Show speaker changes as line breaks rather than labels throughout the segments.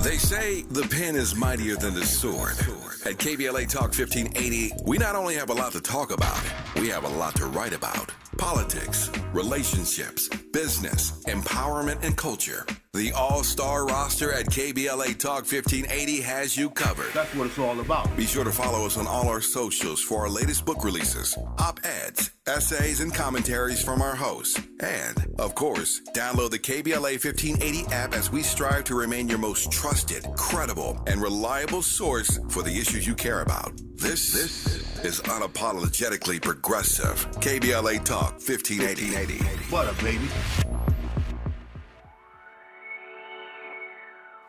They say the pen is mightier than the sword. At KBLA Talk 1580, we not only have a lot to talk about, we have a lot to write about. Politics, relationships, business, empowerment, and culture. The all-star roster at KBLA Talk 1580 has you covered.
That's what it's all about.
Be sure to follow us on all our socials for our latest book releases, op-eds, essays, and commentaries from our hosts. And, of course, download the KBLA 1580 app as we strive to remain your most trusted, credible, and reliable source for the issues you care about. This is unapologetically progressive. KBLA Talk 1580.
What up, baby?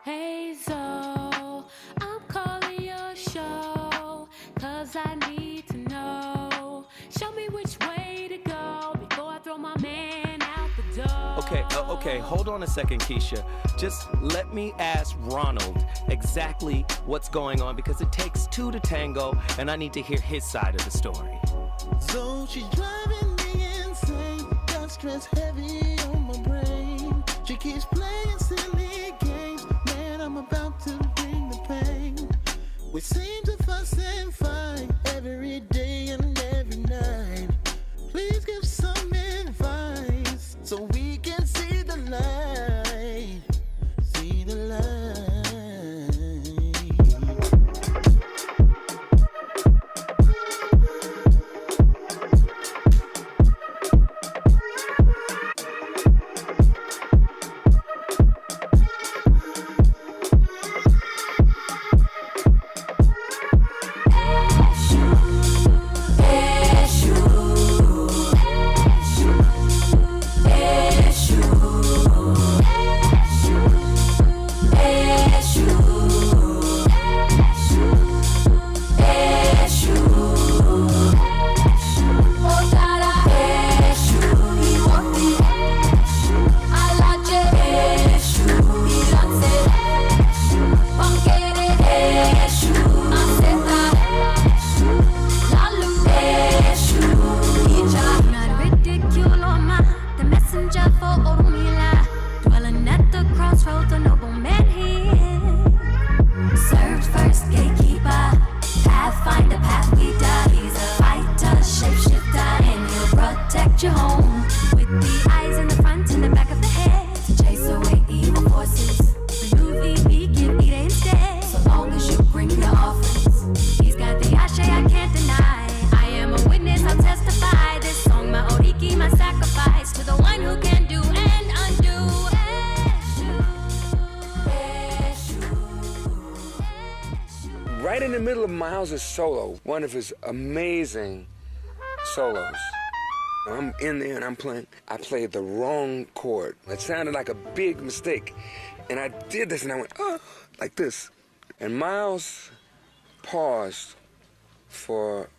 Hey, so I'm calling your show, 'cause I need to know. Show me which way to go before I throw my man out the door.
Okay, hold on a second, Keisha. Just let me ask Ronald exactly what's going on, because it takes two to tango, and I need to hear his side of the story.
So she's driving me insane, got stress heavy on my brain. She keeps playing silly games, man, I'm about to bring the pain. We seem to fuss and fight every day and every night. Please give some advice so we can see the light. See the light.
Right in the middle of Miles' solo, one of his amazing solos. I'm in there and I'm playing. I played the wrong chord. It sounded like a big mistake. And I did this and I went, oh, like this. And Miles paused for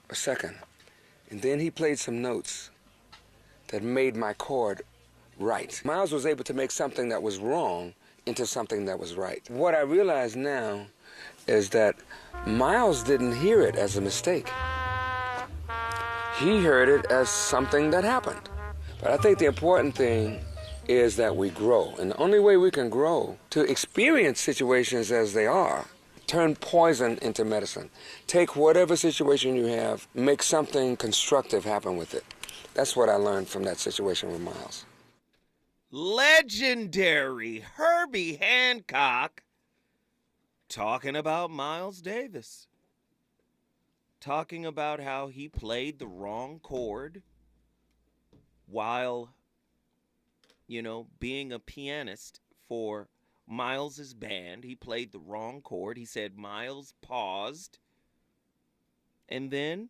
a second. And then he played some notes that made my chord right. Miles was able to make something that was wrong into something that was right. What I realize now is that Miles didn't hear it as a mistake. He heard it as something that happened. But I think the important thing is that we grow. And the only way we can grow, to experience situations as they are, turn poison into medicine. Take whatever situation you have, make something constructive happen with it. That's what I learned from that situation with Miles.
Legendary Herbie Hancock talking about Miles Davis. Talking about how he played the wrong chord while, being a pianist for Miles's band. He played the wrong chord. He said Miles paused and then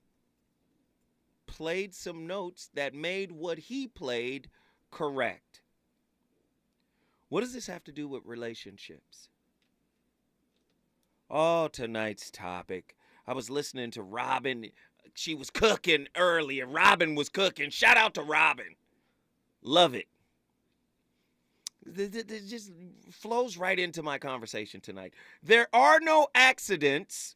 played some notes that made what he played correct. What does this have to do with relationships? Oh, tonight's topic. I was listening to Robin. She was cooking earlier. Robin was cooking. Shout out to Robin. Love it. It just flows right into my conversation tonight. There are no accidents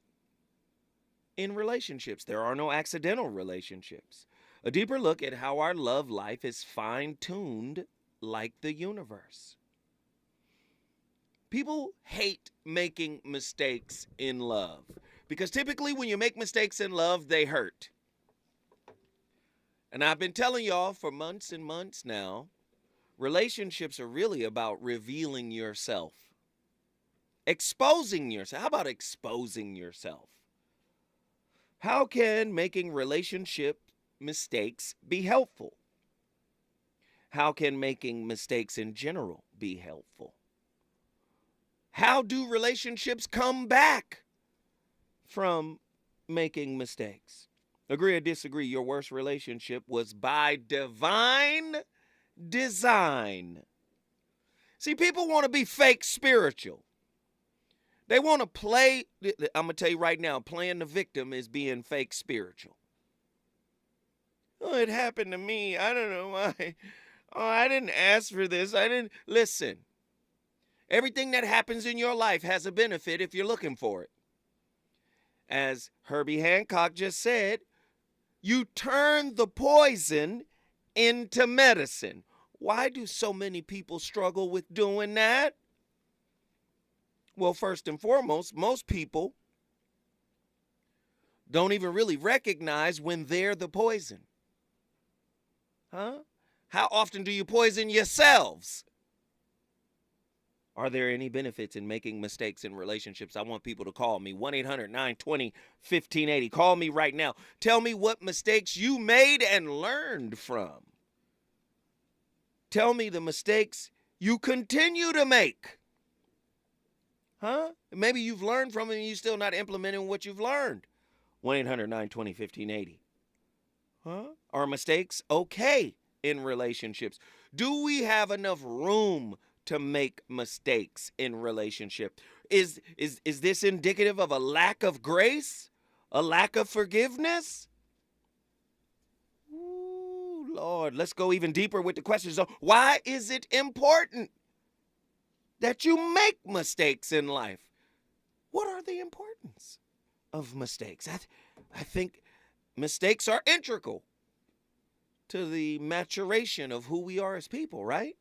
in relationships. There are no accidental relationships. A deeper look at how our love life is fine-tuned like the universe. People hate making mistakes in love because typically when you make mistakes in love, they hurt. And I've been telling y'all for months and months now, relationships are really about revealing yourself. Exposing yourself. How about exposing yourself? How can making relationship mistakes be helpful? How can making mistakes in general be helpful? How do relationships come back from making mistakes? Agree or disagree, your worst relationship was by divine design. See, people want to be fake spiritual. They want to play, I'm going to tell you right now, playing the victim is being fake spiritual. Oh, it happened to me. I don't know why. Oh, I didn't ask for this. Listen. Everything that happens in your life has a benefit if you're looking for it. As Herbie Hancock just said, you turn the poison into medicine. Why do so many people struggle with doing that? Well, first and foremost, most people don't even really recognize when they're the poison. Huh? How often do you poison yourselves? Are there any benefits in making mistakes in relationships? I want people to call me, 1-800-920-1580. Call me right now. Tell me what mistakes you made and learned from. Tell me the mistakes you continue to make. Huh? Maybe you've learned from it and you're still not implementing what you've learned. 1-800-920-1580. Huh? Are mistakes okay in relationships? Do we have enough room to make mistakes in relationship? Is this indicative of a lack of grace? A lack of forgiveness? Ooh, Lord, let's go even deeper with the question. So why is it important that you make mistakes in life? What are the importance of mistakes? I think mistakes are integral to the maturation of who we are as people, right?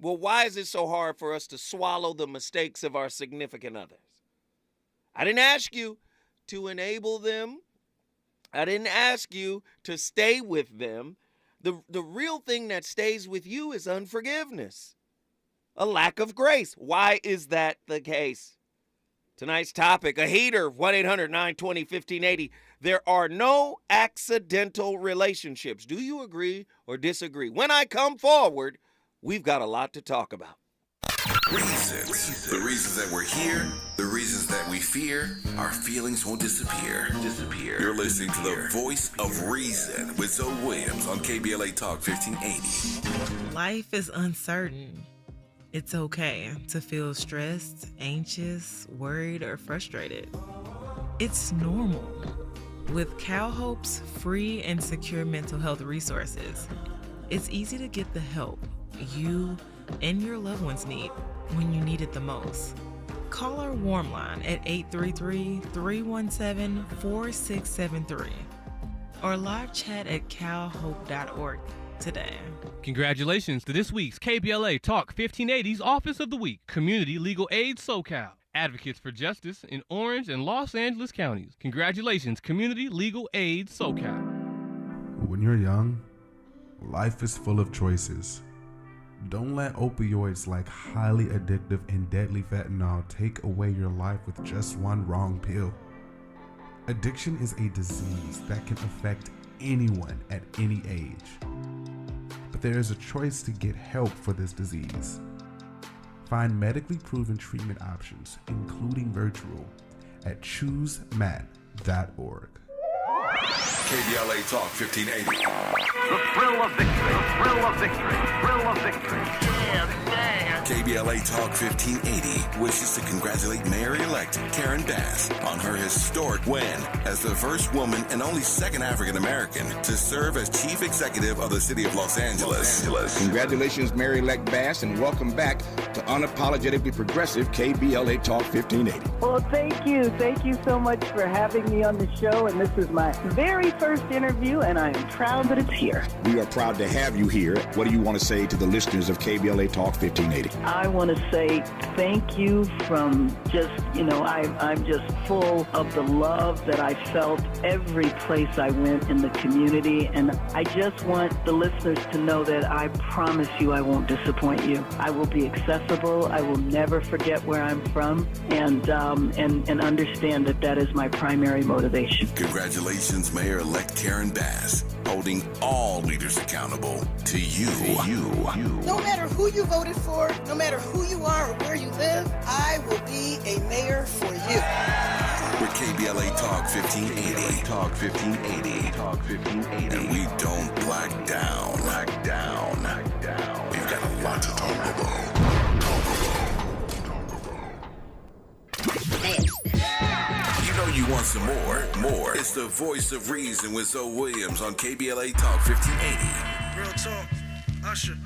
Well, why is it so hard for us to swallow the mistakes of our significant others? I didn't ask you to enable them. I didn't ask you to stay with them. The real thing that stays with you is unforgiveness, a lack of grace. Why is that the case? Tonight's topic, a heater, 1-800-920-1580. There are no accidental relationships. Do you agree or disagree? When I come forward, we've got a lot to talk about.
Reasons. The reasons that we're here, the reasons that we fear, our feelings won't disappear. You're listening to the voice of reason with Zoe Williams on KBLA Talk 1580.
Life is uncertain. It's okay to feel stressed, anxious, worried, or frustrated. It's normal. With CalHope's free and secure mental health resources, it's easy to get the help you and your loved ones need when you need it the most. Call our warm line at 833-317-4673 or live chat at calhope.org today.
Congratulations to this week's KBLA Talk 1580's Office of the Week, Community Legal Aid SoCal, Advocates for Justice in Orange and Los Angeles counties. Congratulations, Community Legal Aid SoCal.
When you're young, life is full of choices. Don't let opioids like highly addictive and deadly fentanyl take away your life with just one wrong pill. Addiction is a disease that can affect anyone at any age. But there is a choice to get help for this disease. Find medically proven treatment options, including virtual, at choosemat.org.
KBLA Talk 1580.
The thrill of victory. The thrill of victory. Thrill of victory. Yeah, man.
KBLA Talk 1580 wishes to congratulate Mayor-elect Karen Bass on her historic win as the first woman and only second African-American to serve as chief executive of the city of Los Angeles.
Congratulations, Mayor-elect Bass, and welcome back to unapologetically progressive KBLA Talk 1580.
Well, thank you. Thank you so much for having me on the show. And this is my very first interview, and I am proud that it's here.
We are proud to have you here. What do you want to say to the listeners of KBLA Talk 1580?
I want to say thank you from just, I'm just full of the love that I felt every place I went in the community. And I just want the listeners to know that I promise you I won't disappoint you. I will be accessible. I will never forget where I'm from, and understand that is my primary motivation.
Congratulations, Mayor-elect Karen Bass, holding all leaders accountable to you.
No matter who you voted for, no matter who you are or where you live, I will be a mayor for you.
We're KBLA Talk 1580. Talk 1580. Talk 1580. And we don't black down. We've got a lot to talk about. You know you want some more. It's the voice of reason with Zoe Williams on KBLA Talk 1580.
Real talk, Usher,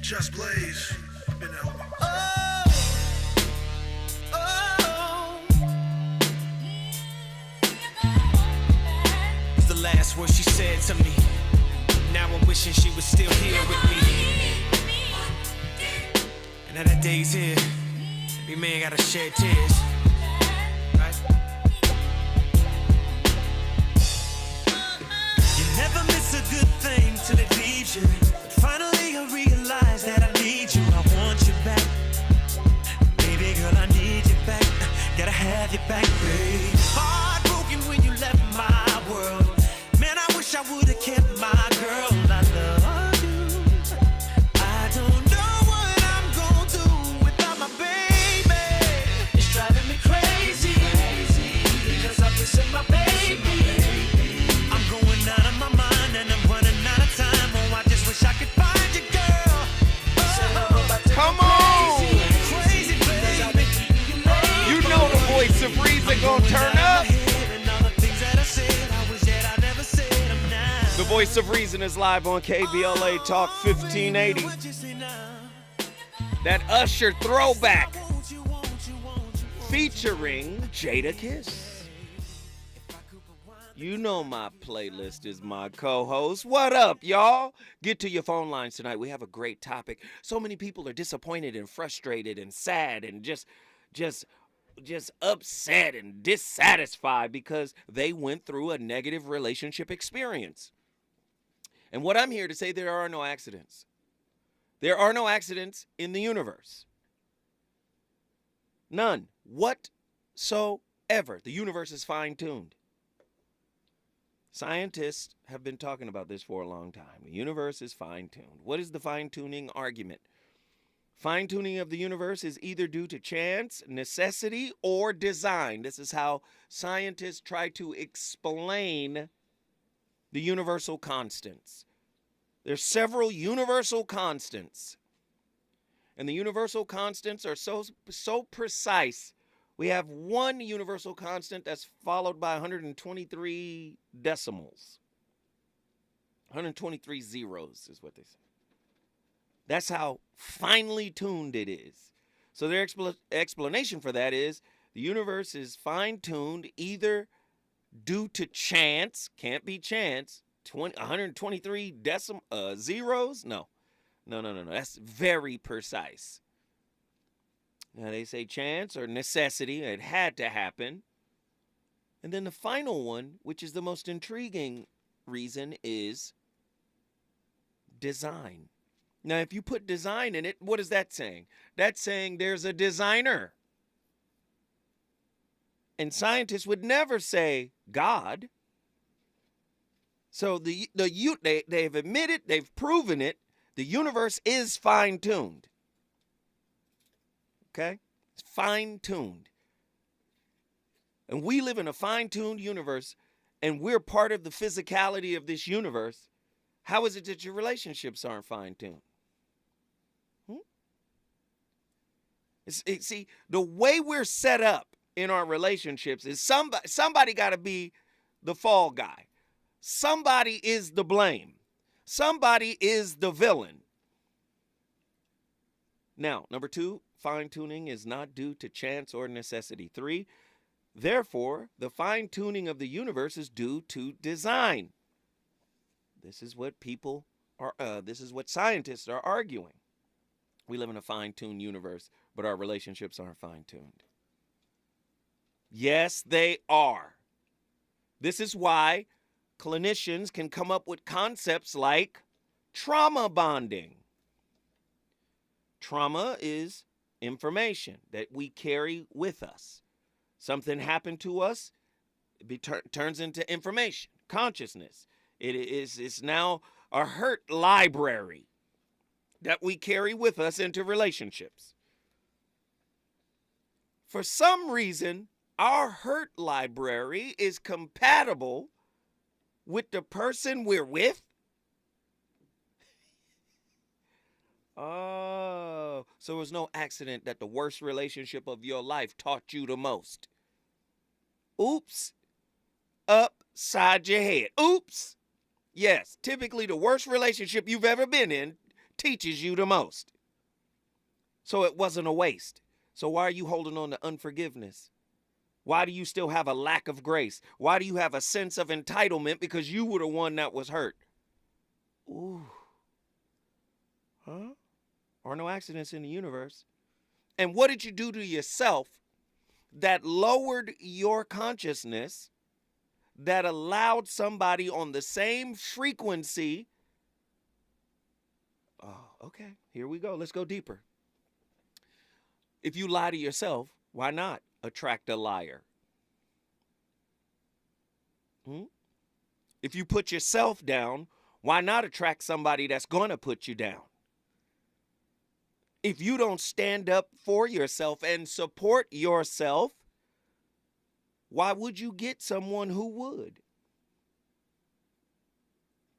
Just Blaze, been helping.
It's the last word she said to me. Now I'm wishing she was still here with me. And now that day's here, every man gotta shed tears. Right? You never miss a good thing till it leaves you. But finally I realize that I need you. I want you back. Baby girl, I need you back. Gotta have you back, babe. Heartbroken when you left my world. Man, I wish I would've kept my girl. I love you. I don't know what I'm gonna do without my baby. It's driving me crazy. Because I'm missing my baby. I'm going out of my mind and I'm running out of time. Oh, I just wish I could find you, girl.
Come on!
Crazy, baby.
You know the voice of reason gonna turn up. The voice of reason is live on KBLA Talk 1580. That Usher throwback featuring Jada Kiss. You know my playlist is my co-host. What up, y'all? Get to your phone lines tonight. We have a great topic. So many people are disappointed and frustrated and sad and just upset and dissatisfied because they went through a negative relationship experience. And what I'm here to say, there are no accidents. There are no accidents in the universe. None whatsoever. The universe is fine-tuned. Scientists have been talking about this for a long time. The universe is fine-tuned. What is the fine-tuning argument? Fine-tuning of the universe is either due to chance, necessity, or design. This is how scientists try to explain the universal constants. There's several universal constants. And the universal constants are so precise. We have one universal constant that's followed by 123 decimals. 123 zeros is what they say. That's how finely tuned it is. So their explanation for that is the universe is fine-tuned either due to chance, can't be chance, 123 zeros? No. That's very precise. Now they say chance or necessity, it had to happen. And then the final one, which is the most intriguing reason, is design. Now, if you put design in it, what is that saying? That's saying there's a designer. And scientists would never say God. So they've admitted, they've proven it, the universe is fine-tuned. Okay? It's fine-tuned. And we live in a fine-tuned universe, and we're part of the physicality of this universe. How is it that your relationships aren't fine-tuned? See, the way we're set up in our relationships is somebody got to be the fall guy. Somebody is the blame. Somebody is the villain. Now, number 2, fine-tuning is not due to chance or necessity. 3, therefore, the fine-tuning of the universe is due to design. This is what this is what scientists are arguing. We live in a fine-tuned universe, but our relationships aren't fine-tuned. Yes, they are. This is why clinicians can come up with concepts like trauma bonding. Trauma is information that we carry with us. Something happened to us, it turns into information, consciousness. It's now a hurt library that we carry with us into relationships. For some reason, our hurt library is compatible with the person we're with. Oh, so it was no accident that the worst relationship of your life taught you the most. Oops. Upside your head. Oops. Yes, typically the worst relationship you've ever been in teaches you the most. So it wasn't a waste. So why are you holding on to unforgiveness? Why do you still have a lack of grace? Why do you have a sense of entitlement because you were the one that was hurt? Ooh. Huh? Are no accidents in the universe. And what did you do to yourself that lowered your consciousness, that allowed somebody on the same frequency? Oh, okay, here we go. Let's go deeper. If you lie to yourself, why not attract a liar? If you put yourself down, why not attract somebody that's going to put you down? If you don't stand up for yourself and support yourself, why would you get someone who would?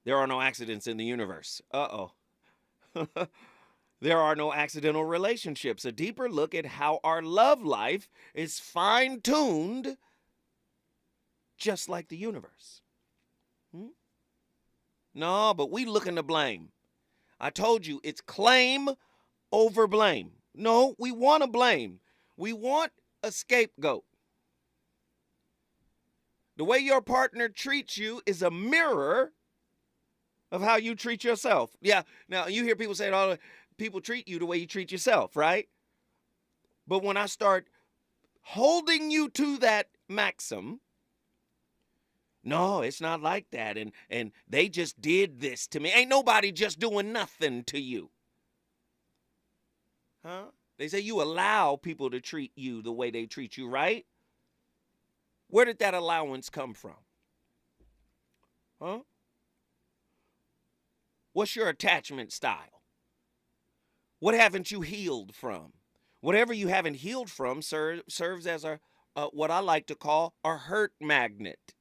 There are no accidents in the universe. Uh-oh. There are no accidental relationships. A deeper look at how our love life is fine-tuned just like the universe. No, but we looking to blame. I told you, it's claim over blame. No, we want to blame. We want a scapegoat. The way your partner treats you is a mirror of how you treat yourself. Yeah, now you hear people say, oh, people treat you the way you treat yourself, right? But when I start holding you to that maxim, no, it's not like that, and they just did this to me. Ain't nobody just doing nothing to you. Huh? They say you allow people to treat you the way they treat you, right? Where did that allowance come from? Huh? What's your attachment style? What haven't you healed from? Whatever you haven't healed from serves as what I like to call a hurt magnet.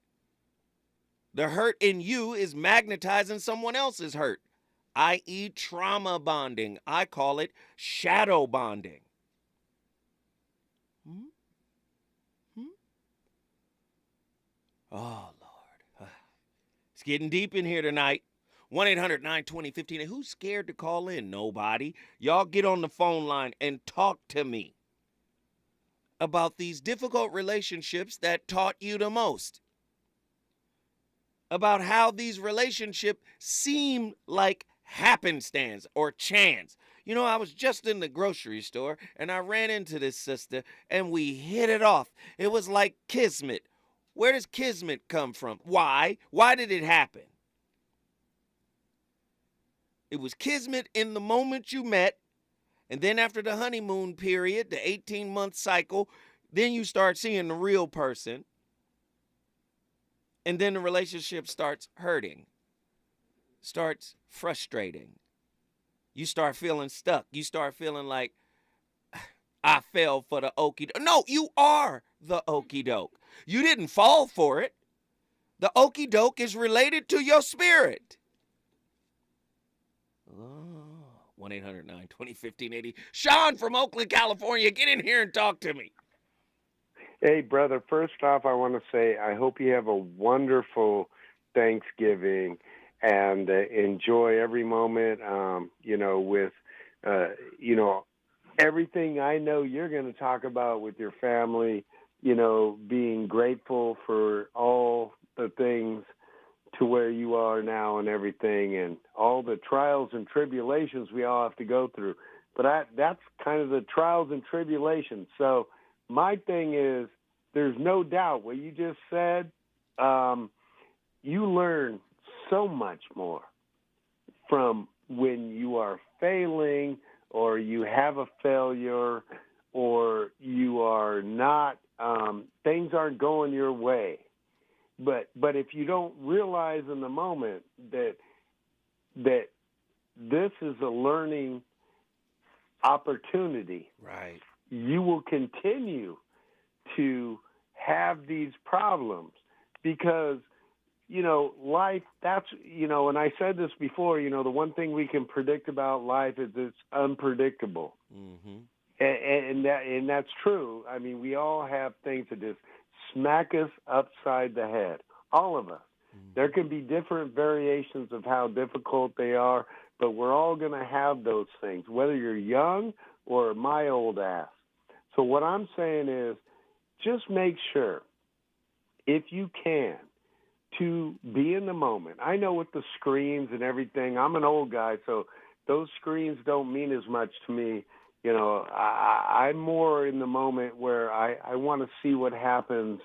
The hurt in you is magnetizing someone else's hurt, i.e. trauma bonding. I call it shadow bonding. Oh, Lord. It's getting deep in here tonight. 1-800-920-15. Who's scared to call in? Nobody. Y'all get on the phone line and talk to me about these difficult relationships that taught you the most. About how these relationships seem like happenstance or chance. You know, I was just in the grocery store and I ran into this sister and we hit it off. It was like kismet. Where does kismet come from? Why? Why did it happen? It was kismet in the moment you met, and then after the honeymoon period, the 18-month cycle, then you start seeing the real person, and then the relationship starts hurting, starts frustrating. You start feeling stuck. You start feeling like, I fell for the okie doke. No, you are the okie doke. You didn't fall for it. The okie doke is related to your spirit. 1-800-920-1580. Sean from Oakland, California, get in here and talk to me.
Hey, brother, first off, I want to say I hope you have a wonderful Thanksgiving and enjoy every moment, with, everything I know you're going to talk about with your family, being grateful for all the things to where you are now and everything, and all the trials and tribulations we all have to go through. But that's kind of the trials and tribulations. So my thing is, there's no doubt what you just said. You learn so much more from when you are failing, or you have a failure, or you are not, things aren't going your way. But if you don't realize in the moment that this is a learning opportunity,
right,
you will continue to have these problems because, life, that's, and I said this before, the one thing we can predict about life is it's unpredictable.
Mm-hmm.
And that's true. I mean, we all have things that just smack us upside the head, all of us. Mm-hmm. There can be different variations of how difficult they are, but we're all going to have those things, whether you're young or my old ass. So what I'm saying is just make sure, if you can, to be in the moment. I know with the screens and everything, I'm an old guy, so those screens don't mean as much to me. I'm more in the moment where I want to see what happens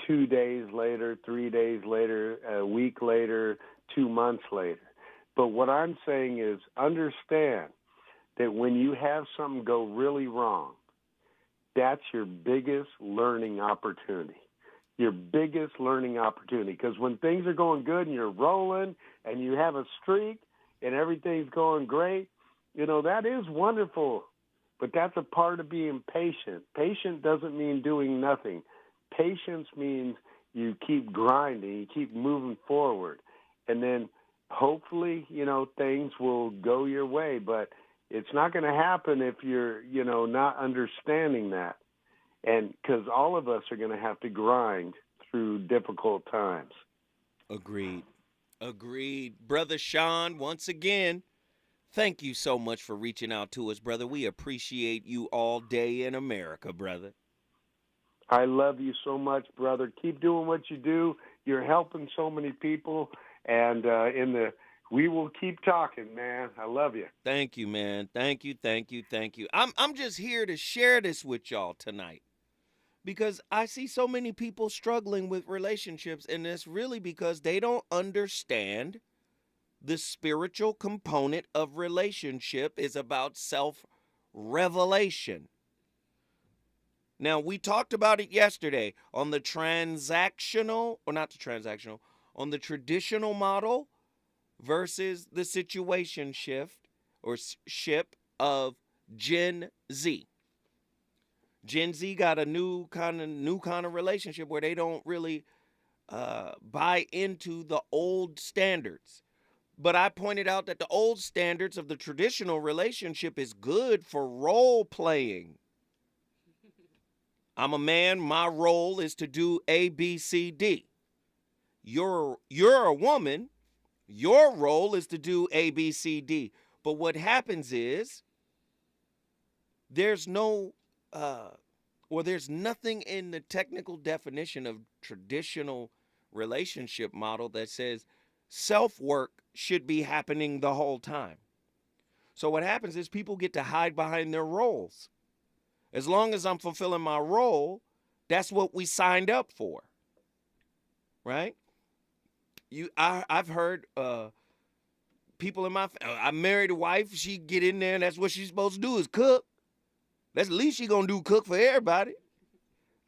2 days later, 3 days later, a week later, 2 months later. But what I'm saying is understand that when you have something go really wrong, that's your biggest learning opportunity. Your biggest learning opportunity. Because when things are going good and you're rolling and you have a streak and everything's going great, that is wonderful. But that's a part of being patient. Patient doesn't mean doing nothing. Patience means you keep grinding, you keep moving forward. And then hopefully, things will go your way. But it's not going to happen if you're, not understanding that. And because all of us are going to have to grind through difficult times.
Agreed. Brother Sean, once again, thank you so much for reaching out to us, brother. We appreciate you all day in America, brother.
I love you so much, brother. Keep doing what you do. You're helping so many people. And we will keep talking, man. I love you.
Thank you, man. Thank you. I'm just here to share this with y'all tonight, because I see so many people struggling with relationships, and it's really because they don't understand the spiritual component of relationship is about self-revelation. Now, we talked about it yesterday on the on the traditional model versus the situation shift or ship of Gen Z. Gen Z got a new kind of relationship where they don't really buy into the old standards. But I pointed out that the old standards of the traditional relationship is good for role playing. I'm a man, my role is to do A, B, C, D. You're a woman, your role is to do A, B, C, D. But what happens is there's nothing in the technical definition of traditional relationship model that says self-work should be happening the whole time. So what happens is people get to hide behind their roles. As long as I'm fulfilling my role, that's what we signed up for, right? I've heard people in my family, I married a wife, she get in there and that's what she's supposed to do is cook. That's the least she gonna do, cook for everybody.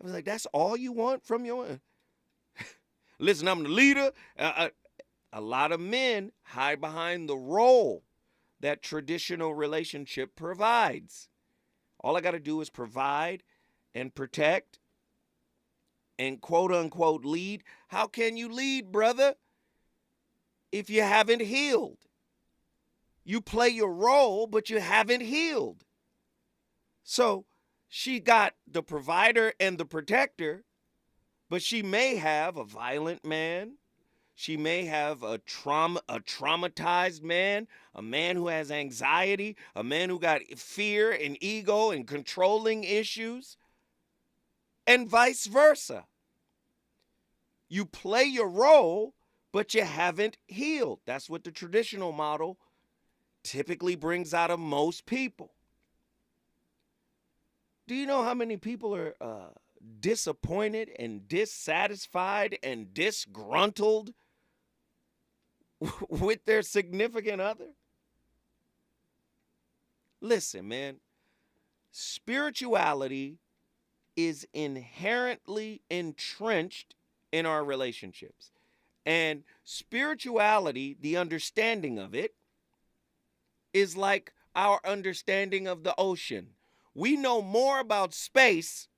I was like, that's all you want from your... Listen, I'm the leader. A lot of men hide behind the role that traditional relationship provides. All I got to do is provide and protect and quote unquote lead. How can you lead, brother, if you haven't healed? You play your role, but you haven't healed. So she got the provider and the protector, but she may have a violent man. She may have a traumatized man, a man who has anxiety, a man who got fear and ego and controlling issues, and vice versa. You play your role, but you haven't healed. That's what the traditional model typically brings out of most people. Do you know how many people are disappointed and dissatisfied and disgruntled with their significant other? Listen, man, spirituality is inherently entrenched in our relationships. And spirituality, the understanding of it, is like our understanding of the ocean. We know more about space,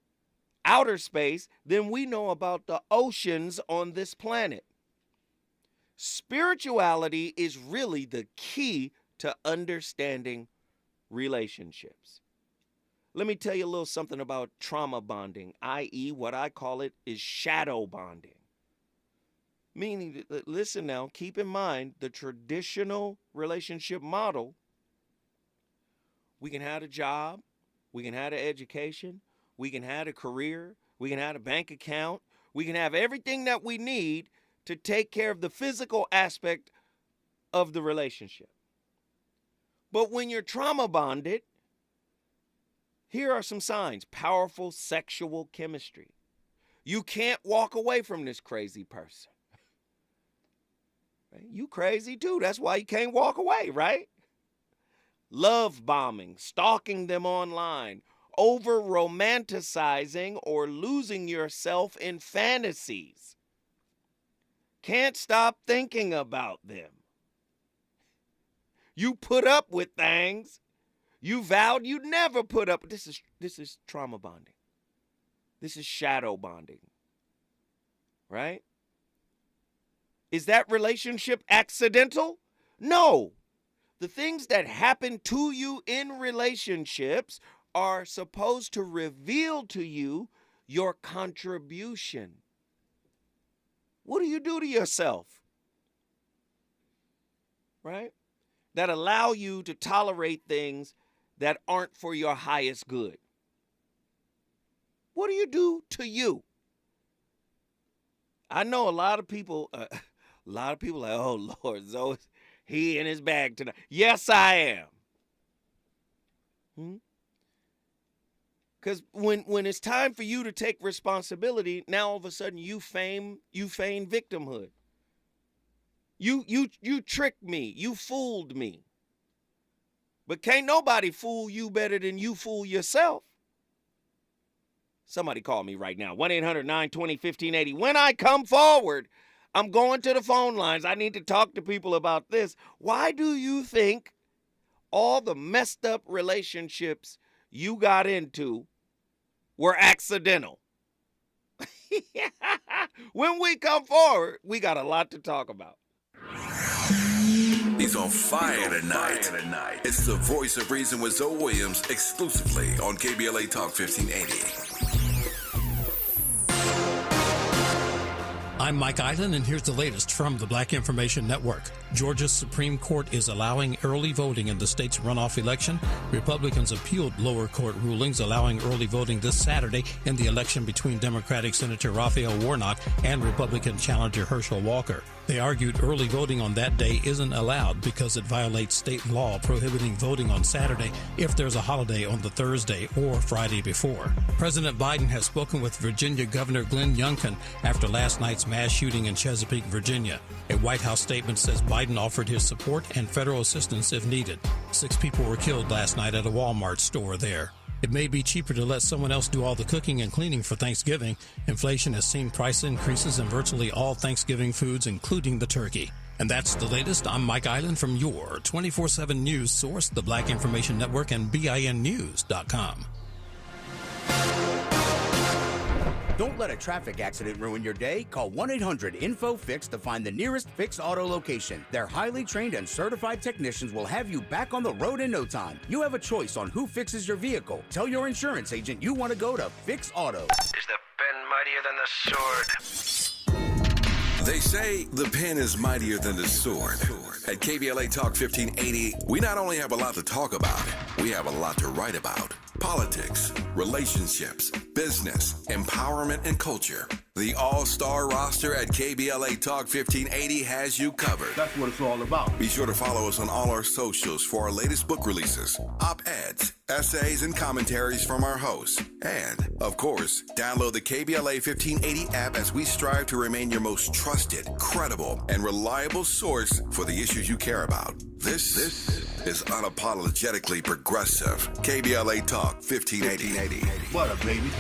outer space, than we know about the oceans on this planet. Spirituality is really the key to understanding relationships. Let me tell you a little something about trauma bonding, i.e., what I call it is shadow bonding. Meaning, listen now, keep in mind the traditional relationship model. We can have a job, we can have an education, we can have a career, we can have a bank account, we can have everything that we need to take care of the physical aspect of the relationship. But when you're trauma bonded, here are some signs. Powerful sexual chemistry. You can't walk away from this crazy person. Right? You crazy too. That's why you can't walk away, right? Love bombing, stalking them online, over romanticizing or losing yourself in fantasies. Can't stop thinking about them. You put up with things you vowed you'd never put up. This is trauma bonding. This is shadow bonding. Right? Is that relationship accidental? No. The things that happen to you in relationships are supposed to reveal to you your contribution. What do you do to yourself? Right? That allow you to tolerate things that aren't for your highest good. What do you do to you? I know a lot of people like, oh Lord, Zoe, he in his bag tonight. Yes, I am. Because when it's time for you to take responsibility, now all of a sudden you feign victimhood. You tricked me. You fooled me. But can't nobody fool you better than you fool yourself. Somebody call me right now. 1-800-920-1580. When I come forward, I'm going to the phone lines. I need to talk to people about this. Why do you think all the messed up relationships you got into were accidental? When we come forward, we got a lot to talk about.
He's on fire tonight. It's the voice of reason with Zoe Williams exclusively on KBLA Talk 1580.
I'm Mike Island, and here's the latest from the Black Information Network. Georgia's Supreme Court is allowing early voting in the state's runoff election. Republicans appealed lower court rulings allowing early voting this Saturday in the election between Democratic Senator Raphael Warnock and Republican challenger Herschel Walker. They argued early voting on that day isn't allowed because it violates state law prohibiting voting on Saturday if there's a holiday on the Thursday or Friday before. President Biden has spoken with Virginia Governor Glenn Youngkin after last night's mass shooting in Chesapeake, Virginia. A White House statement says Biden offered his support and federal assistance if needed. 6 people were killed last night at a Walmart store there. It may be cheaper to let someone else do all the cooking and cleaning for Thanksgiving. Inflation has seen price increases in virtually all Thanksgiving foods, including the turkey. And that's the latest. I'm Mike Island from your 24/7 news source, the Black Information Network, and BINnews.com.
Don't let a traffic accident ruin your day. Call 1-800-INFO-FIX to find the nearest Fix Auto location. Their highly trained and certified technicians will have you back on the road in no time. You have a choice on who fixes your vehicle. Tell your insurance agent you want to go to Fix Auto.
Is the pen mightier than the sword?
They say the pen is mightier than the sword. At KBLA Talk 1580, we not only have a lot to talk about, we have a lot to write about. Politics, relationships, business, empowerment, and culture. The all-star roster at KBLA Talk 1580 has you covered.
That's what it's all about.
Be sure to follow us on all our socials for our latest book releases, op-eds, essays, and commentaries from our hosts. And, of course, download the KBLA 1580 app as we strive to remain your most trusted, credible, and reliable source for the issues you care about. This is unapologetically progressive. KBLA Talk 1580.
What up, baby?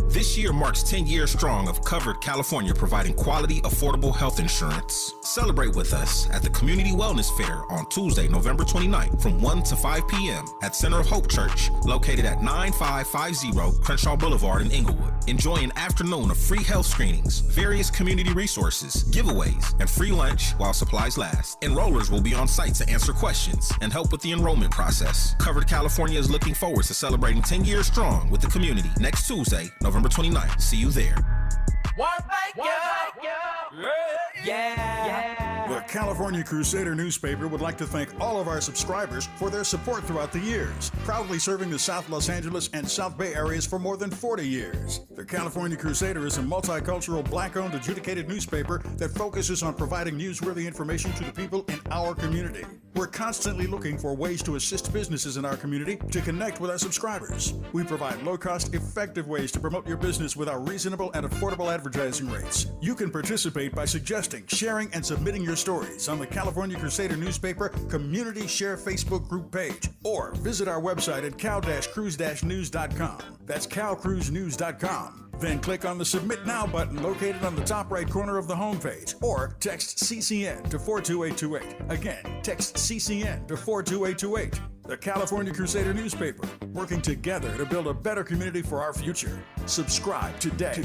This year marks 10 years strong of Covered California providing quality, affordable health insurance. Celebrate with us at the Community Wellness Fair on Tuesday, November 29th from 1 to 5 p.m. at Center of Hope Church, located at 9550 Crenshaw Boulevard in Inglewood. Enjoy an afternoon of free health screenings, various community resources, giveaways, and free lunch while supplies last. Enrollers will be on site to answer questions and help with the enrollment process. Covered California is looking forward to celebrating 10 years strong with the community next Tuesday, November 29th. See you there.
The California Crusader newspaper would like to thank all of our subscribers for their support throughout the years, proudly serving the South Los Angeles and South Bay areas for more than 40 years. The California Crusader is a multicultural, black-owned, adjudicated newspaper that focuses on providing newsworthy information to the people in our community. We're constantly looking for ways to assist businesses in our community to connect with our subscribers. We provide low-cost, effective ways to promote your business with our reasonable and affordable advertising rates. You can participate by suggesting, sharing, and submitting your stories on the California Crusader newspaper Community Share Facebook group page, or visit our website at cal-cruise-news.com. That's calcruisenews.com. Then click on the Submit Now button located on the top right corner of the homepage, or text CCN to 42828. Again, text CCN to 42828. The California Crusader newspaper, working together to build a better community for our future. Subscribe today.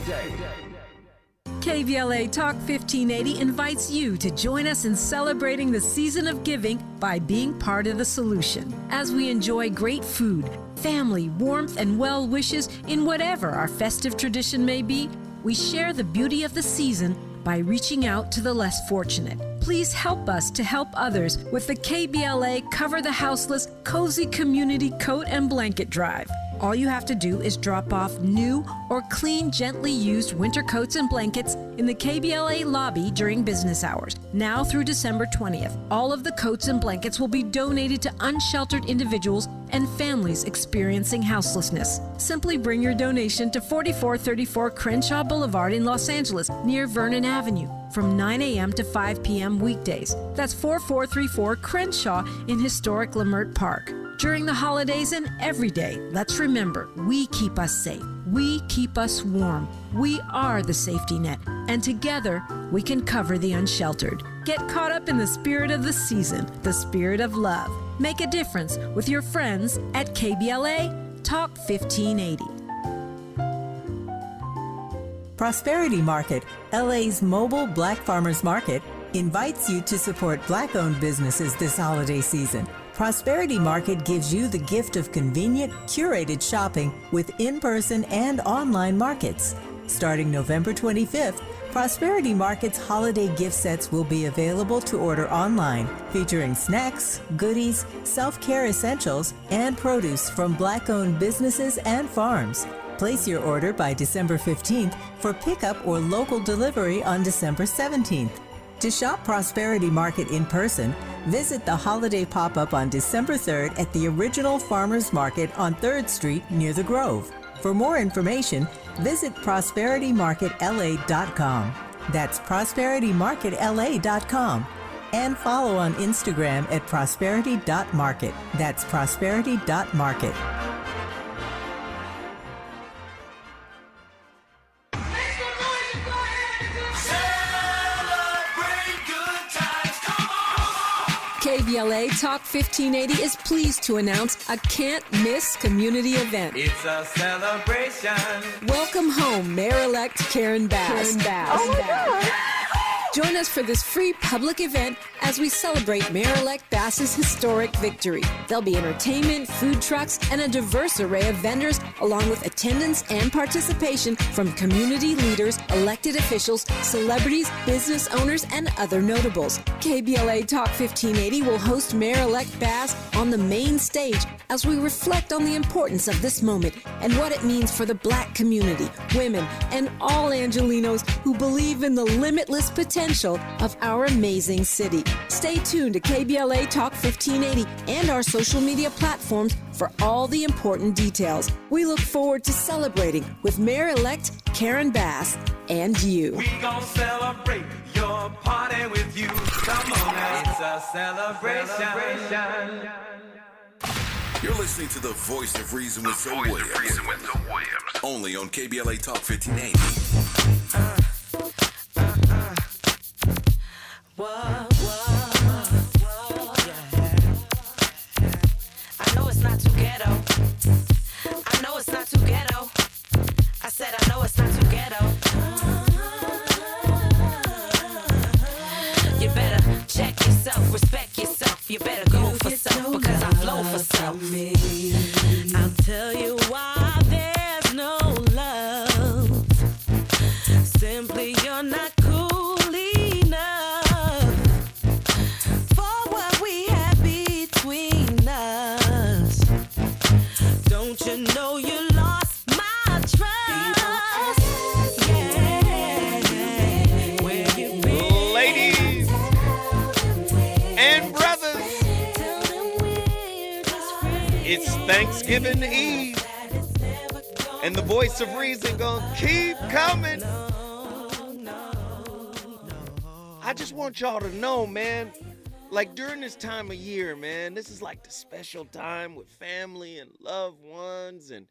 KBLA Talk 1580 invites you to join us in celebrating the season of giving by being part of the solution. As we enjoy great food, family, warmth, and well wishes in whatever our festive tradition may be, we share the beauty of the season by reaching out to the less fortunate. Please help us to help others with the KBLA Cover the Houseless Cozy Community Coat and Blanket Drive. All you have to do is drop off new or clean, gently used winter coats and blankets in the KBLA lobby during business hours, now through December 20th. All of the coats and blankets will be donated to unsheltered individuals and families experiencing houselessness. Simply bring your donation to 4434 Crenshaw Boulevard in Los Angeles, near Vernon Avenue, from 9 a.m. to 5 p.m. weekdays. That's 4434 Crenshaw in historic Leimert Park. During the holidays and every day, let's remember, we keep us safe. We keep us warm. We are the safety net, and together we can cover the unsheltered. Get caught up in the spirit of the season, the spirit of love. Make a difference with your friends at KBLA Talk 1580.
Prosperity Market, LA's mobile Black Farmers Market, invites you to support Black-owned businesses this holiday season. Prosperity Market gives you the gift of convenient, curated shopping with in-person and online markets. Starting November 25th, Prosperity Market's holiday gift sets will be available to order online, featuring snacks, goodies, self-care essentials, and produce from Black-owned businesses and farms. Place your order by December 15th for pickup or local delivery on December 17th. To shop Prosperity Market in person, visit the holiday pop-up on December 3rd at the original Farmers Market on 3rd Street near the Grove. For more information, visit prosperitymarketla.com. That's prosperitymarketla.com. And follow on Instagram at prosperity.market. That's prosperity.market.
KBLA Talk 1580 is pleased to announce a can't-miss community event.
It's a celebration.
Welcome home, Mayor-elect Karen Bass.
Oh my God.
Join us for this free public event as we celebrate Mayor-elect Bass's historic victory. There'll be entertainment, food trucks, and a diverse array of vendors, along with attendance and participation from community leaders, elected officials, celebrities, business owners, and other notables. KBLA Talk 1580 will host Mayor-elect Bass on the main stage as we reflect on the importance of this moment and what it means for the Black community, women, and all Angelinos who believe in the limitless potential of our amazing city. Stay tuned to KBLA Talk 1580 and our social media platforms for all the important details. We look forward to celebrating with Mayor-elect Karen Bass and you.
We gon' celebrate your party with you. Come on now, it's a celebration.
You're listening to the Voice of Reason with Zoe Williams. Only on KBLA Talk 1580.
I know it's not too ghetto. I know it's not too ghetto. I said I know it's not too ghetto. You better check yourself, respect yourself. You better go for self because I flow for self.
I'll tell you why there's no love. Simply you're not cool enough for what we have between us. Don't you know you lost my trust? Yeah. Where you been?
Ladies and brothers, it's Thanksgiving Eve, and the Voice of Reason gonna keep coming. I just want y'all to know, man, like during this time of year, man, this is like the special time with family and loved ones, and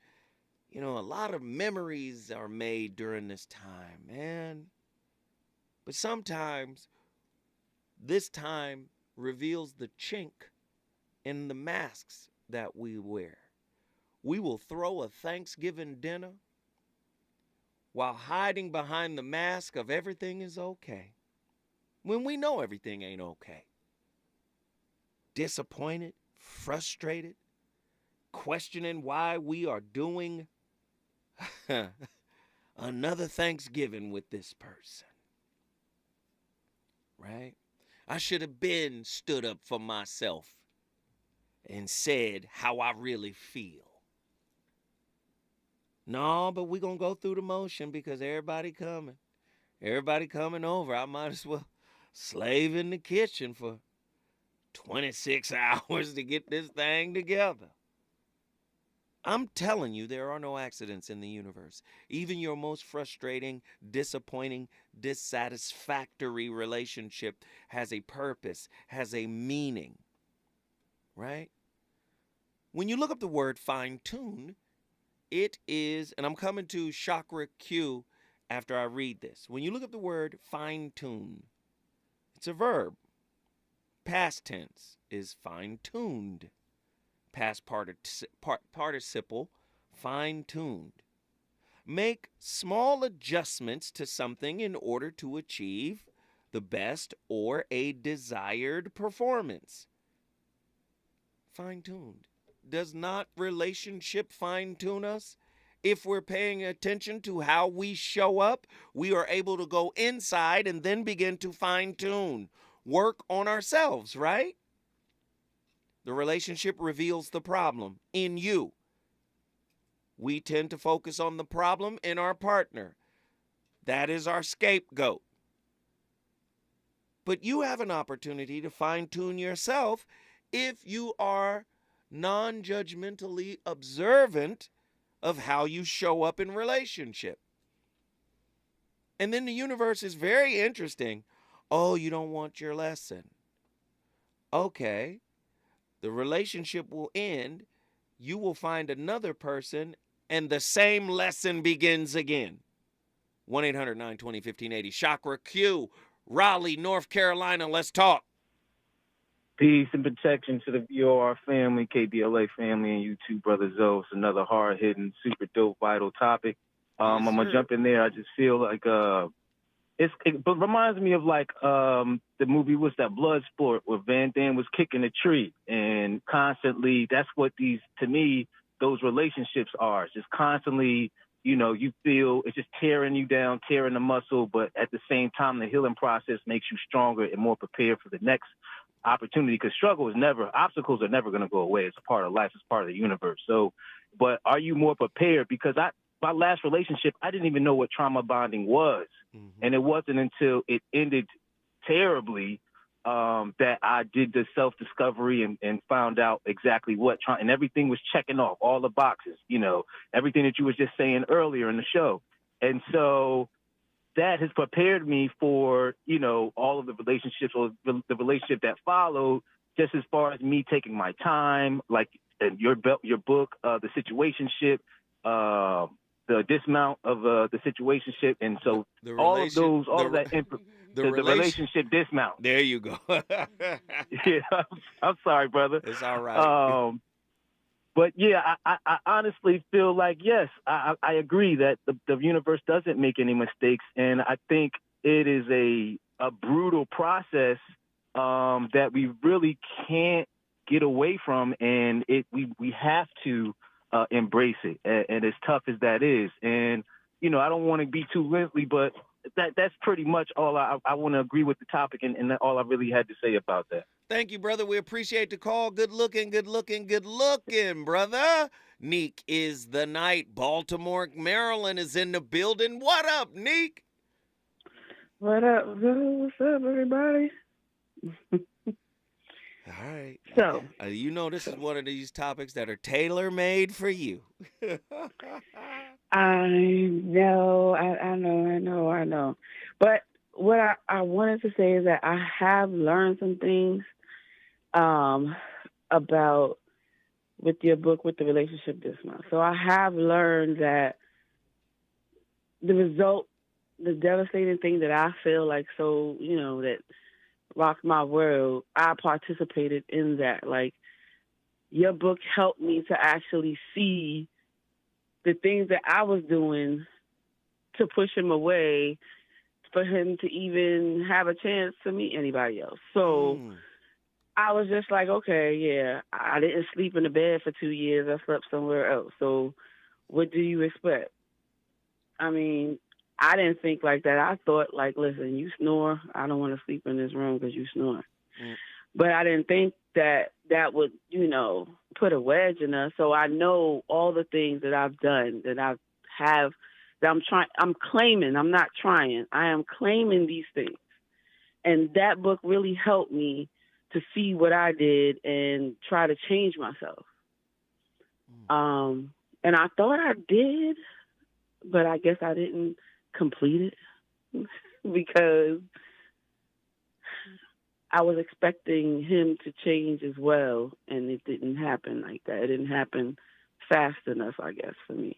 you know, a lot of memories are made during this time, man. But sometimes this time reveals the chink in the masks that we wear. We will throw a Thanksgiving dinner while hiding behind the mask of everything is okay, when we know everything ain't okay. Disappointed, frustrated, questioning why we are doing another Thanksgiving with this person. Right? I should have been stood up for myself and said how I really feel. No, but we're going to go through the motion because everybody coming. Everybody coming over. I might as well slave in the kitchen for 26 hours to get this thing together. I'm telling you, there are no accidents in the universe. Even your most frustrating, disappointing, dissatisfactory relationship has a purpose, has a meaning, right? When you look up the word fine-tune, it is, and I'm coming to chakra Q after I read this. When you look up the word fine-tune, it's a verb. Past tense is fine-tuned. Past participle, fine-tuned. Make small adjustments to something in order to achieve the best or a desired performance. Fine-tuned. Does not relationship fine-tune us? If we're paying attention to how we show up, we are able to go inside and then begin to fine-tune. Work on ourselves, right? The relationship reveals the problem in you. We tend to focus on the problem in our partner. That is our scapegoat. But you have an opportunity to fine-tune yourself if you are non-judgmentally observant of how you show up in relationship. And then the universe is very interesting. Oh, you don't want your lesson. Okay. The relationship will end. You will find another person, and the same lesson begins again. 1-800-920-1580. Chakra Q, Raleigh, North Carolina. Let's talk.
Peace and protection to the VOR family, KBLA family, and you two, Brother Zoe. It's another hard-hitting, super dope, vital topic. I'm going to jump in there. I just feel like But reminds me of like the movie was that Bloodsport where Van Damme was kicking a tree and constantly. That's what to me those relationships are. It's just constantly, you feel it's just tearing you down, tearing the muscle, but at the same time the healing process makes you stronger and more prepared for the next opportunity. Because obstacles are never going to go away. It's a part of life. It's part of the universe. So, but are you more prepared? Because my last relationship, I didn't even know what trauma bonding was. And it wasn't until it ended terribly that I did the self-discovery and found out exactly and everything was checking off all the boxes, everything that you was just saying earlier in the show. And so that has prepared me for, all of the relationships or the relationship that followed, just as far as me taking my time, like your book, The Situationship, the dismount of the situationship, and so the relationship dismount.
There you go.
Yeah, I'm sorry, brother.
It's all right.
But yeah, I honestly feel like yes, I agree that the universe doesn't make any mistakes, and I think it is a brutal process that we really can't get away from, and we have to. Embrace it, and as tough as that is, and I don't want to be too lengthy, but that's pretty much all I want to agree with the topic, and all I really had to say about that.
Thank you, brother. We appreciate the call. Good looking, brother. Neek is the night. Baltimore, Maryland is in the building. What up, Neek?
What up? What's up, everybody?
All right.
So,
this is one of these topics that are tailor-made for you.
I know. I know. But what I wanted to say is that I have learned some things about with your book, with the relationship this month. So I have learned that the devastating thing that I feel like, that rocked my world, I participated in that. Like, your book helped me to actually see the things that I was doing to push him away, for him to even have a chance to meet anybody else. So I was just like, okay, yeah, I didn't sleep in the bed for 2 years. I slept somewhere else. So what do you expect? I mean, I didn't think like that. I thought, like, listen, you snore. I don't want to sleep in this room because you snore. But I didn't think that would, put a wedge in us. So I know all the things that I've done, that I'm claiming. I'm not trying. I am claiming these things. And that book really helped me to see what I did and try to change myself. And I thought I did, but I guess I didn't complete it because I was expecting him to change as well, and it didn't happen like that. It didn't happen fast enough, I guess, for me.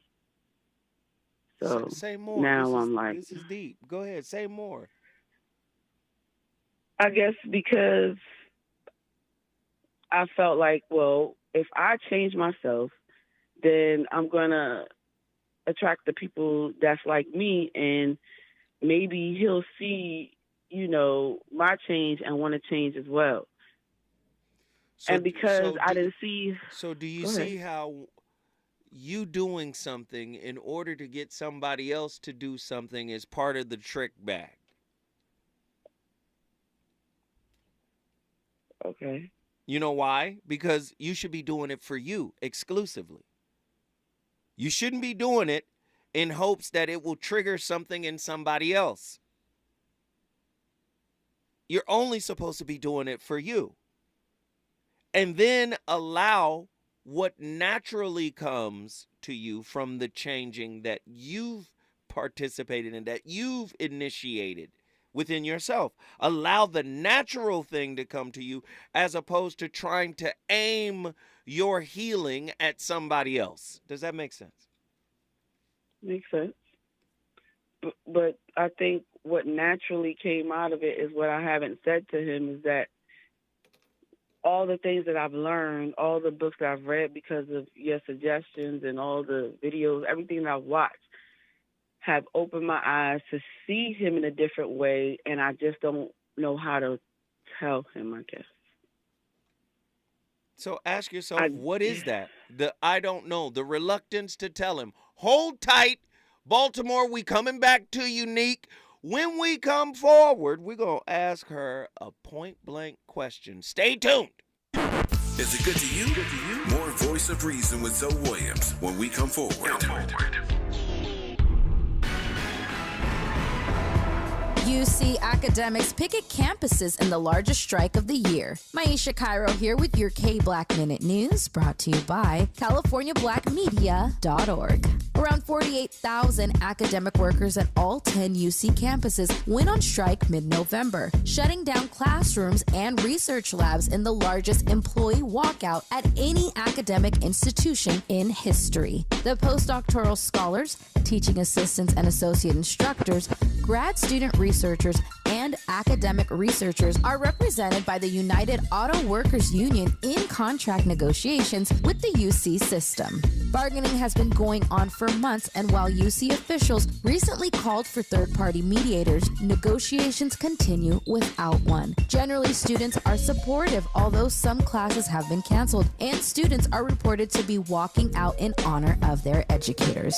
So
say more.
Now I'm like,
this is deep. Go ahead, say more.
I guess because I felt like, well, if I change myself, then I'm going to attract the people that's like me, and maybe he'll see, my change and want to change as well. And because I didn't see...
So do you see how you doing something in order to get somebody else to do something is part of the trick bag?
Okay.
You know why? Because you should be doing it for you exclusively. You shouldn't be doing it in hopes that it will trigger something in somebody else. You're only supposed to be doing it for you. And then allow what naturally comes to you from the changing that you've participated in, that you've initiated within yourself. Allow the natural thing to come to you as opposed to trying to aim your healing at somebody else. Does that make sense?
Makes sense. But I think what naturally came out of it is what I haven't said to him, is that all the things that I've learned, all the books that I've read because of your suggestions and all the videos, everything that I've watched have opened my eyes to see him in a different way, and I just don't know how to tell him, I guess.
So ask yourself, what is that? The I don't know, the reluctance to tell him. Hold tight, Baltimore, we coming back to you, Neek. When we come forward, we're going to ask her a point-blank question. Stay tuned.
Is it good to you? More Voice of Reason with Zoe Williams when we come forward.
UC academics picket campuses in the largest strike of the year. Maisha Cairo here with your K-Black Minute News, brought to you by CaliforniaBlackMedia.org. Around 48,000 academic workers at all 10 UC campuses went on strike mid-November, shutting down classrooms and research labs in the largest employee walkout at any academic institution in history. The postdoctoral scholars, teaching assistants and associate instructors, grad student researchers, and academic researchers are represented by the United Auto Workers Union in contract negotiations with the UC system. Bargaining has been going on for months, and while UC officials recently called for third-party mediators, negotiations continue without one. Generally, students are supportive, although some classes have been canceled, and students are reported to be walking out in honor of their educators.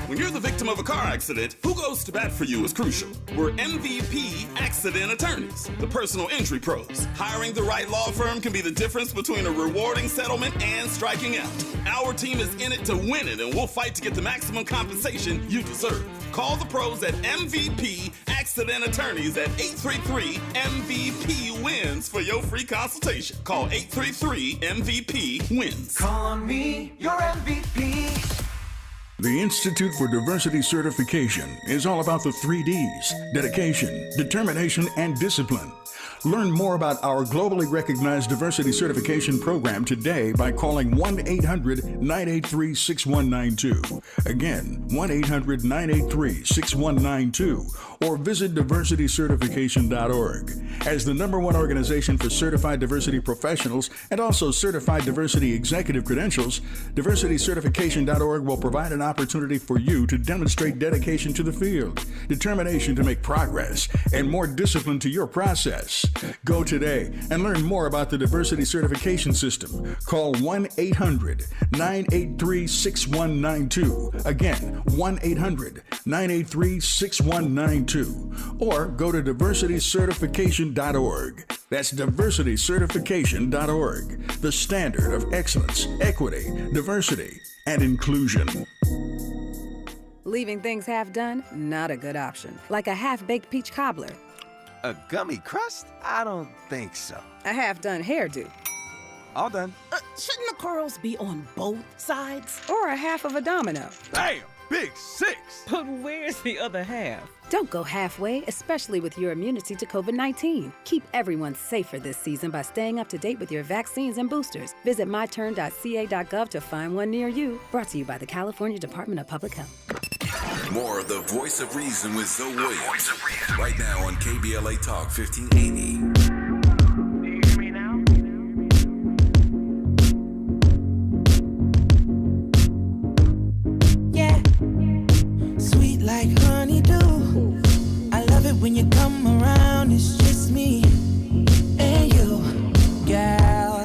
When you're the victim of a car accident, who goes to bat for you is crucial. We're MVP Accident Attorneys, the personal injury pros. Hiring the right law firm can be the difference between a rewarding settlement and striking out. Our team is in it to win it, and we'll fight to get the maximum compensation you deserve. Call the pros at MVP Accident Attorneys at 833-MVP-WINS for your free consultation. Call 833-MVP-WINS.
Call on me, your MVP.
The Institute for Diversity Certification is all about the 3 Ds: dedication, determination, and discipline. Learn more about our globally recognized diversity certification program today by calling 1-800-983-6192. Again, 1-800-983-6192, or visit diversitycertification.org. As the #1 organization for certified diversity professionals and also certified diversity executive credentials, diversitycertification.org will provide an opportunity for you to demonstrate dedication to the field, determination to make progress, and more discipline to your process. Go today and learn more about the diversity certification system. Call 1-800-983-6192. Again, 1-800-983-6192. Or go to diversitycertification.org. That's diversitycertification.org. The standard of excellence, equity, diversity, and inclusion.
Leaving things half done? Not a good option. Like a half-baked peach cobbler.
A gummy crust? I don't think so.
A half-done hairdo.
All done.
Shouldn't the curls be on both sides?
Or a half of a domino.
Damn, big six.
But where's the other half? Don't go halfway, especially with your immunity to COVID-19. Keep everyone safer this season by staying up to date with your vaccines and boosters. Visit myturn.ca.gov to find one near you. Brought to you by the California Department of Public Health.
More of the Voice of Reason with Zoe Williams. Right now on KBLA Talk 1580.
Yeah, sweet like honeydew. I love it when you come around. It's just me and you, girl,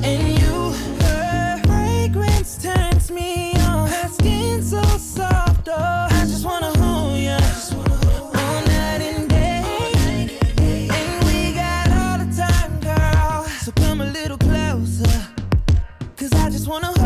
and you. Her fragrance turns me on. Her skin so soft, oh, I just wanna hold ya all night and day. And we got all the time, girl. So come a little closer, 'cause I just wanna hold ya.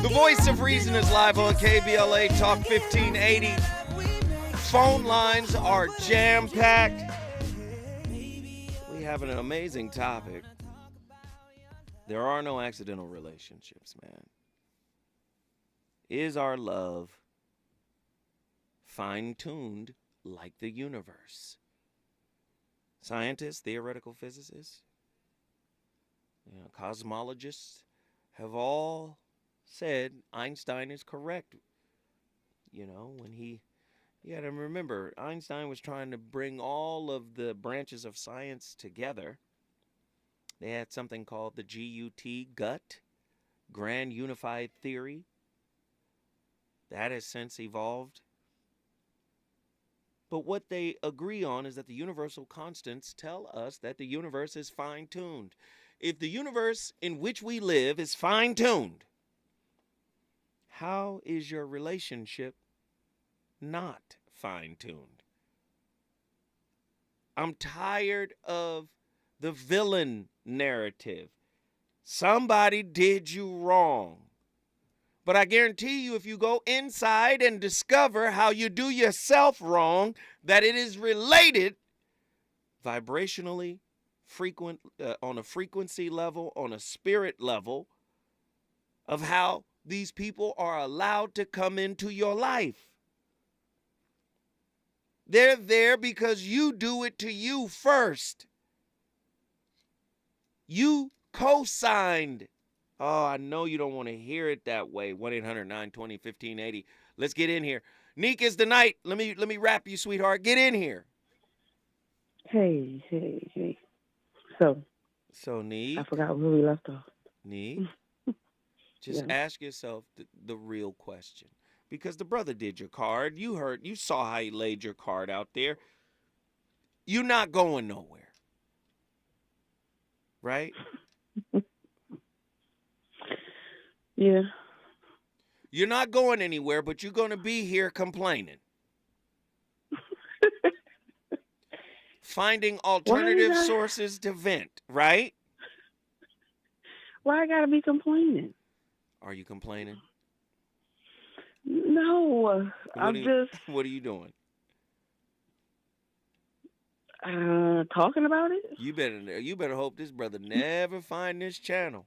The Voice of Reason is live on KBLA Talk 1580. Phone lines are jam-packed. We have an amazing topic. There are no accidental relationships, man. Is our love fine-tuned like the universe. Scientists, theoretical physicists, cosmologists have all said Einstein is correct. When you got to remember, Einstein was trying to bring all of the branches of science together. They had something called the GUT, Grand Unified Theory. That has since evolved. But what they agree on is that the universal constants tell us that the universe is fine-tuned. If the universe in which we live is fine-tuned, how is your relationship not fine-tuned? I'm tired of the villain narrative. Somebody did you wrong. But I guarantee you, if you go inside and discover how you do yourself wrong, that it is related vibrationally, on a frequency level, on a spirit level, of how these people are allowed to come into your life. They're there because you do it to you first. You co-signed. Oh, I know you don't want to hear it that way. 1-800-920-1580. Let's get in here. Neek is the night. Let me wrap you, sweetheart. Get in here.
Hey. So
Neek.
I forgot where we left off.
Neek, just ask yourself the real question. Because the brother did your card. You saw how he laid your card out there. You're not going nowhere. Right?
Yeah.
You're not going anywhere, but you're going to be here complaining. Finding alternative sources to vent, right?
Why I gotta be complaining?
Are you complaining?
No.
What are you doing?
Talking about it?
You better hope this brother never find this channel.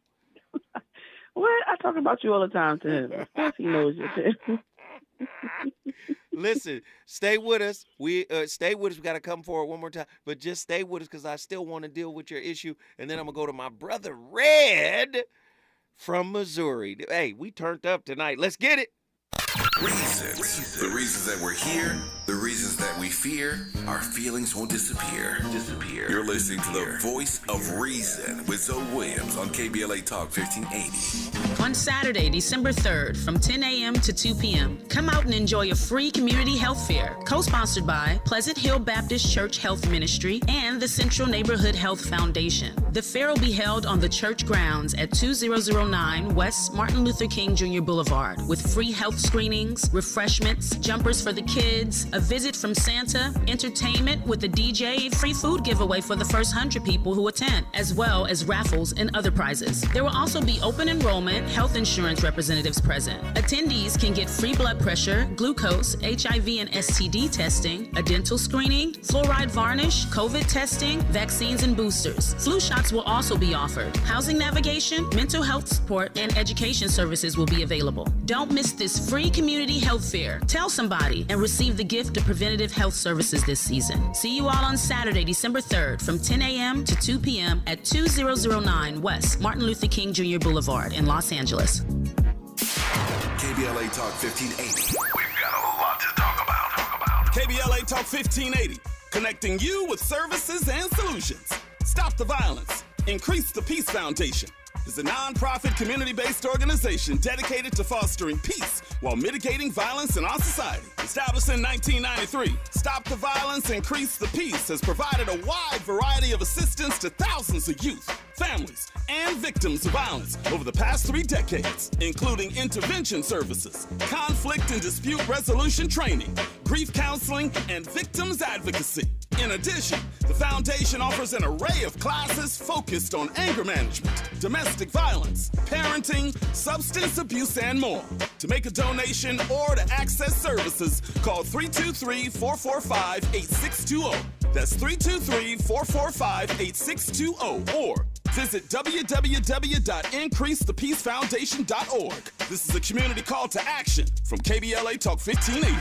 What? I talk about you all the time to him. Of course he knows you too.
Listen, stay with us. We got to come forward one more time, but just stay with us because I still want to deal with your issue. And then I'm going to go to my brother Red from Missouri. Hey, we turned up tonight. Let's get it.
Reasons. The reasons that we're here, the reasons that we fear, our feelings won't disappear. You're listening to the voice of reason with Zoe Williams on KBLA Talk 1580.
On Saturday, December 3rd, from 10 a.m. to 2 p.m., come out and enjoy a free community health fair, co-sponsored by Pleasant Hill Baptist Church Health Ministry and the Central Neighborhood Health Foundation. The fair will be held on the church grounds at 2009 West Martin Luther King Jr. Boulevard, with free health screenings, refreshments, jumpers for the kids, a visit from Santa, entertainment with a DJ, free food giveaway for the first 100 people who attend, as well as raffles and other prizes. There will also be open enrollment, health insurance representatives present. Attendees can get free blood pressure, glucose, HIV and STD testing, a dental screening, fluoride varnish, COVID testing, vaccines and boosters. Flu shots will also be offered. Housing navigation, mental health support, and education services will be available. Don't miss this free community health fair. Tell somebody and receive the gift of preventative health services this season. See you all on Saturday, December 3rd from 10 a.m. to 2 p.m. at 2009 West Martin Luther King Jr. Boulevard in Los Angeles.
KBLA Talk 1580.
We've got a lot to talk about. KBLA Talk 1580, connecting you with services and solutions. Stop the violence. Increase the Peace Foundation is a non-profit community-based organization dedicated to fostering peace while mitigating violence in our society. Established in 1993, Stop the Violence, Increase the Peace has provided a wide variety of assistance to thousands of youth, families, and victims of violence over the past 3 decades, including intervention services, conflict and dispute resolution training, grief counseling, and victims advocacy. In addition, the foundation offers an array of classes focused on anger management, domestic violence, parenting, substance abuse, and more. To make a donation or to access services, call 323-445-8620. That's 323-445-8620 or visit www.increasethepeacefoundation.org. This is a community call to action from KBLA Talk 1580.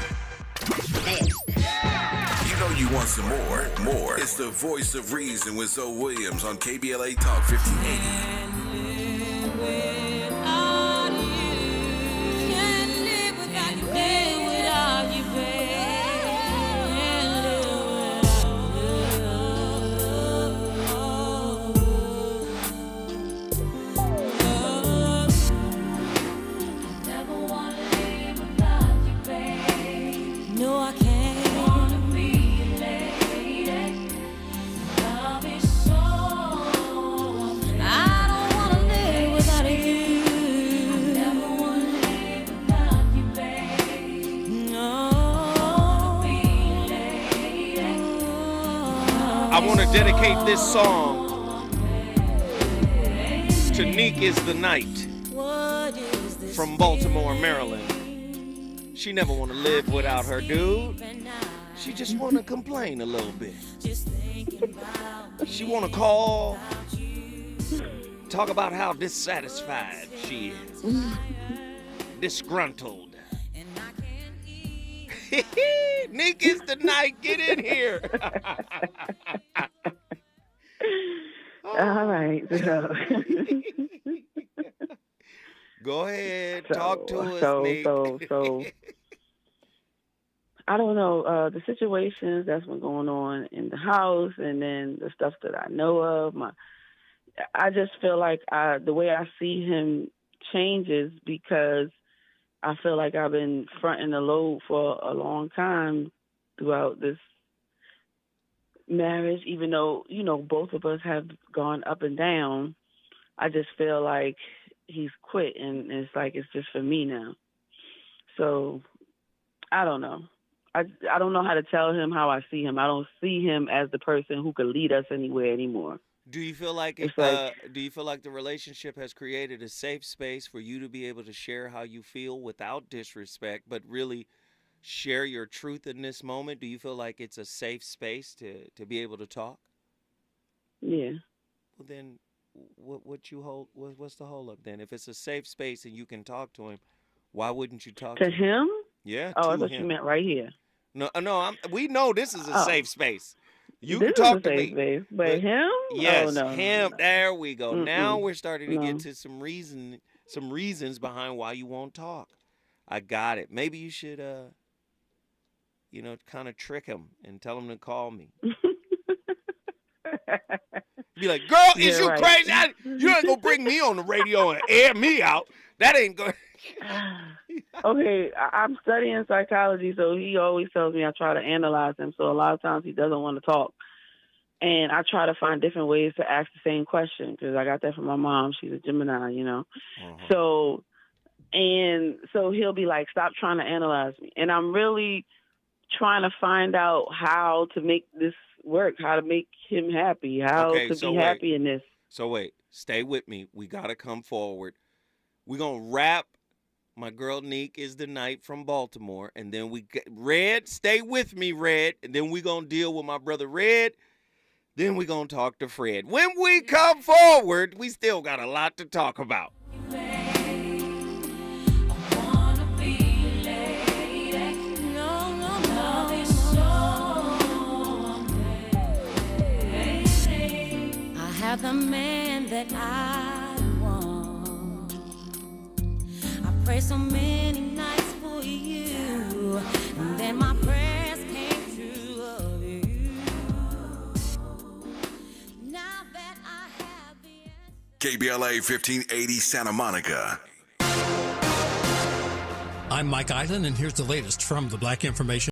You know you want some more. More. It's the voice of reason with Zoe Williams on KBLA Talk 1580.
I want to dedicate this song to Neek is the Night from Baltimore, Maryland. She never want to live without her dude. She just want to complain a little bit. She want to call, talk about how dissatisfied she is, disgruntled. Neek is the Night. Get in here.
All right. So.
Go ahead. Talk to us, Neek.
So. I don't know. The situations that's been going on in the house, and then the stuff that I know of. I just feel like the way I see him changes because I feel like I've been fronting the load for a long time throughout this marriage, even though, both of us have gone up and down. I just feel like he's quit, and it's like it's just for me now. So, I don't know. I don't know how to tell him how I see him. I don't see him as the person who could lead us anywhere anymore.
Do you feel like do you feel like the relationship has created a safe space for you to be able to share how you feel without disrespect, but really share your truth in this moment? Do you feel like it's a safe space to be able to talk?
Yeah.
Well, then what's the hold up then? If it's a safe space and you can talk to him, why wouldn't you talk to
him?
Yeah.
Oh, I thought you meant right here.
No. We know this is a safe space. You
this
can talk
is a
to
safe
me.
space. But him?
Yes,
oh, no,
him.
No.
There we go.
Mm-mm.
Now we're starting to get to some reasons behind why you won't talk. I got it. Maybe you should, kind of trick him and tell him to call me. Be like, girl, is you
right.
crazy? You ain't gonna bring me on the radio and air me out. That ain't good.
Okay, I'm studying psychology, so he always tells me I try to analyze him. So a lot of times he doesn't want to talk. And I try to find different ways to ask the same question because I got that from my mom. She's a Gemini, So he'll be like, stop trying to analyze me. And I'm really trying to find out how to make this work, how to make him happy, how to be happy in this.
So wait, stay with me. We got to come forward. We're going to wrap my girl Neek is the Night from Baltimore. And then we get Red, stay with me, Red. And then we're going to deal with my brother Red. Then we're going to talk to Fred. When we come forward, we still got a lot to talk about.
I have the man that I want. I pray so many nights for you, and then my prayers came true of you. Now that I have the
KBLA 1580 Santa Monica.
I'm Mike Island, and here's the latest from the Black Information